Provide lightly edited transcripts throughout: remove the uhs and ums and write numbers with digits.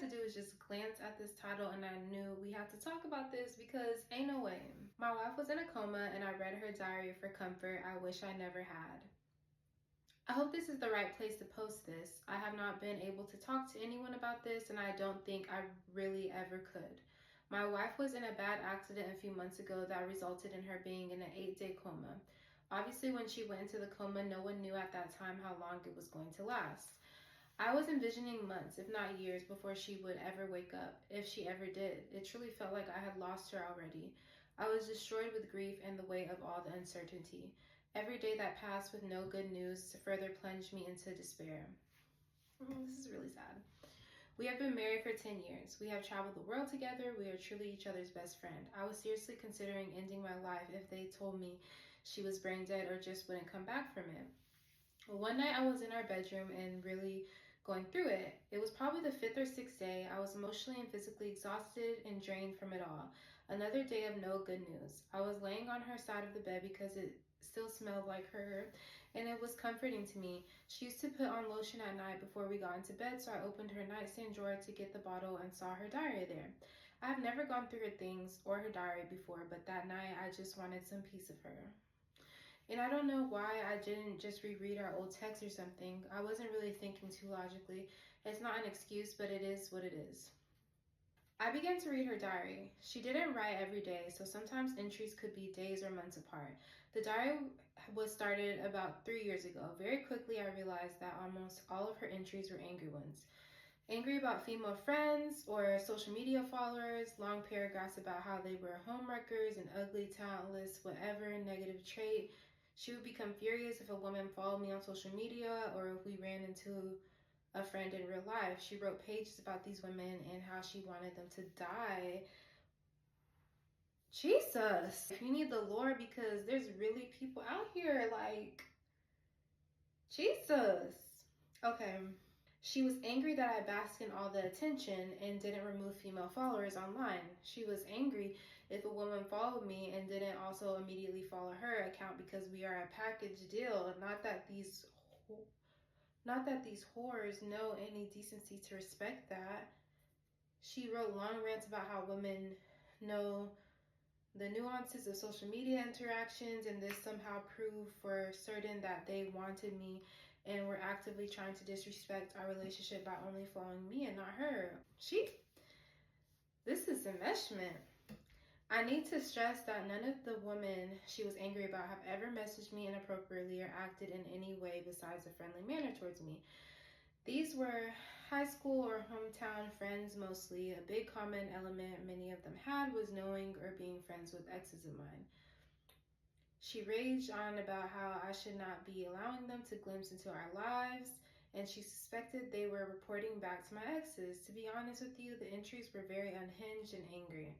to do was just glance at this title and I knew we had to talk about this because ain't no way. My wife was in a coma and I read her diary for comfort I wish I never had. I hope this is the right place to post this. I have not been able to talk to anyone about this and I don't think I really ever could. My wife was in a bad accident a few months ago that resulted in her being in an 8-day coma. Obviously, when she went into the coma, no one knew at that time how long it was going to last. I was envisioning months, if not years, before she would ever wake up, if she ever did. It truly felt like I had lost her already. I was destroyed with grief and the weight of all the uncertainty. Every day that passed with no good news further plunged me into despair. This is really sad. We have been married for 10 years. We have traveled the world together. We are truly each other's best friend. I was seriously considering ending my life if they told me she was brain dead or just wouldn't come back from it. One night I was in our bedroom and really going through it. It was probably the 5th or 6th day. I was emotionally and physically exhausted and drained from it all. Another day of no good news. I was laying on her side of the bed because it still smelled like her, and it was comforting to me. She used to put on lotion at night before we got into bed, so I opened her nightstand drawer to get the bottle and saw her diary there. I have never gone through her things or her diary before, but that night I just wanted some piece of her. And I don't know why I didn't just reread our old text or something. I wasn't really thinking too logically. It's not an excuse, but it is what it is. I began to read her diary. She didn't write every day, so sometimes entries could be days or months apart. The diary was started about 3 years ago. Very quickly, I realized that almost all of her entries were angry ones. Angry about female friends or social media followers, long paragraphs about how they were homewreckers and ugly, talentless, whatever negative trait. She would become furious if a woman followed me on social media or if we ran into a friend in real life. She wrote pages about these women and how she wanted them to die. Jesus, you need the Lord because there's really people out here like, Jesus. Okay. She was angry that I basked in all the attention and didn't remove female followers online. She was angry if a woman followed me and didn't also immediately follow her account because we are a package deal. Not that these whores know any decency to respect that. She wrote long rants about how women know the nuances of social media interactions, and this somehow proved for certain that they wanted me and were actively trying to disrespect our relationship by only following me and not her. This is enmeshment. I need to stress that none of the women she was angry about have ever messaged me inappropriately or acted in any way besides a friendly manner towards me. These were high school or hometown friends mostly. A big common element many of them had was knowing or being friends with exes of mine. She raged on about how I should not be allowing them to glimpse into our lives, and she suspected they were reporting back to my exes. To be honest with you, the entries were very unhinged and angry.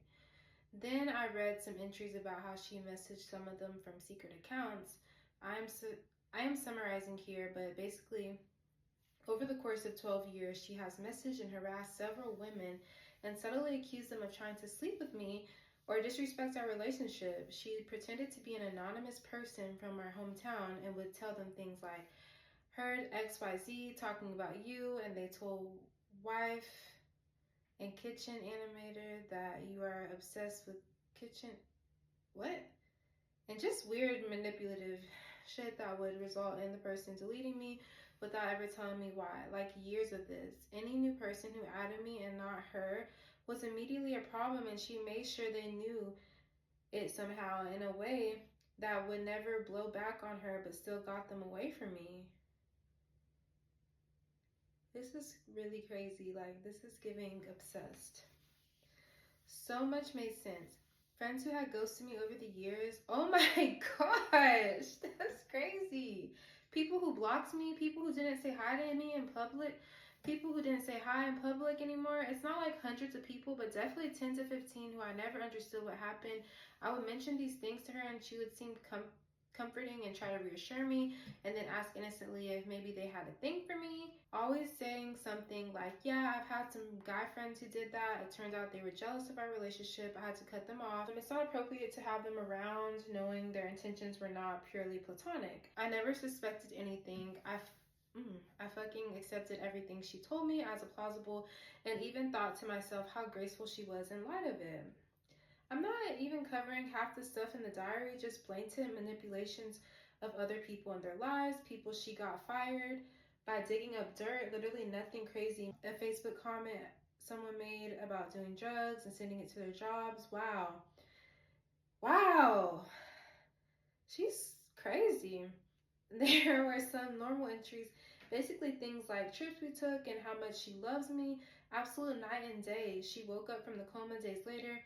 Then I read some entries about how she messaged some of them from secret accounts. I am summarizing here, but basically, over the course of 12 years, she has messaged and harassed several women and subtly accused them of trying to sleep with me or disrespect our relationship. She pretended to be an anonymous person from our hometown and would tell them things like, heard XYZ talking about you, and they told wife and kitchen animator that you are obsessed with kitchen. What? And just weird manipulative shit that would result in the person deleting me without ever telling me why. Like years of this. Any new person who added me and not her was immediately a problem, and she made sure they knew it somehow in a way that would never blow back on her but still got them away from me. This is really crazy. Like, this is giving obsessed. So much made sense. Friends who had ghosted me over the years. Oh my gosh, that's crazy. People who blocked me, people who didn't say hi to me in public, people who didn't say hi in public anymore. It's not like hundreds of people, but definitely 10 to 15 who I never understood what happened. I would mention these things to her and she would seem comforting and try to reassure me, and then ask innocently if maybe they had a thing for me. Always saying something like, yeah, I've had some guy friends who did that. It turned out they were jealous of our relationship. I had to cut them off. And it's not appropriate to have them around knowing their intentions were not purely platonic. I never suspected anything. I fucking accepted everything she told me as a plausible and even thought to myself how graceful she was in light of it. I'm not even covering half the stuff in the diary, just blatant manipulations of other people in their lives, people she got fired by digging up dirt, literally nothing crazy. A Facebook comment someone made about doing drugs and sending it to their jobs. Wow. Wow. She's crazy. There were some normal entries, basically things like trips we took and how much she loves me. Absolute night and day. She woke up from the coma days later,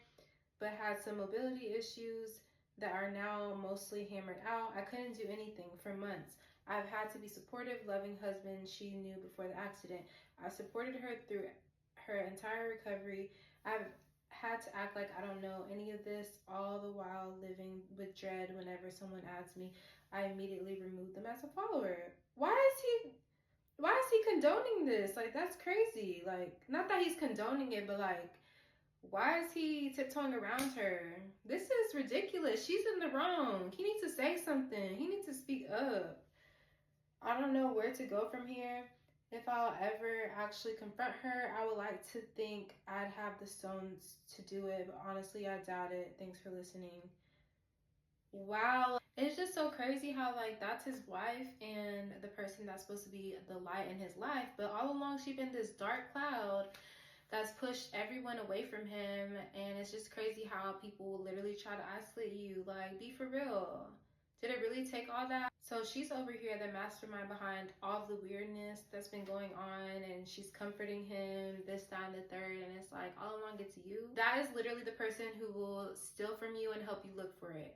but had some mobility issues that are now mostly hammered out. I couldn't do anything for months. I've had to be supportive, loving husband she knew before the accident. I've supported her through her entire recovery. I've had to act like I don't know any of this, all the while living with dread whenever someone adds me. I immediately remove them as a follower. Why is he condoning this? Like, that's crazy. Like, not that he's condoning it, but like, why is he tiptoeing around her? This is ridiculous. She's in the wrong. He needs to say something. He needs to speak up. I don't know where to go from here. If I'll ever actually confront her, I would like to think I'd have the stones to do it, but honestly, I doubt it. Thanks for listening. Wow. It's just so crazy how, like, that's his wife and the person that's supposed to be the light in his life, but all along she's been this dark cloud that's pushed everyone away from him. And it's just crazy how people will literally try to isolate you. Like, be for real. Did it really take all that? So she's over here, the mastermind behind all the weirdness that's been going on, and she's comforting him, this, that, and the third, and it's like all along it's you. That is literally the person who will steal from you and help you look for it.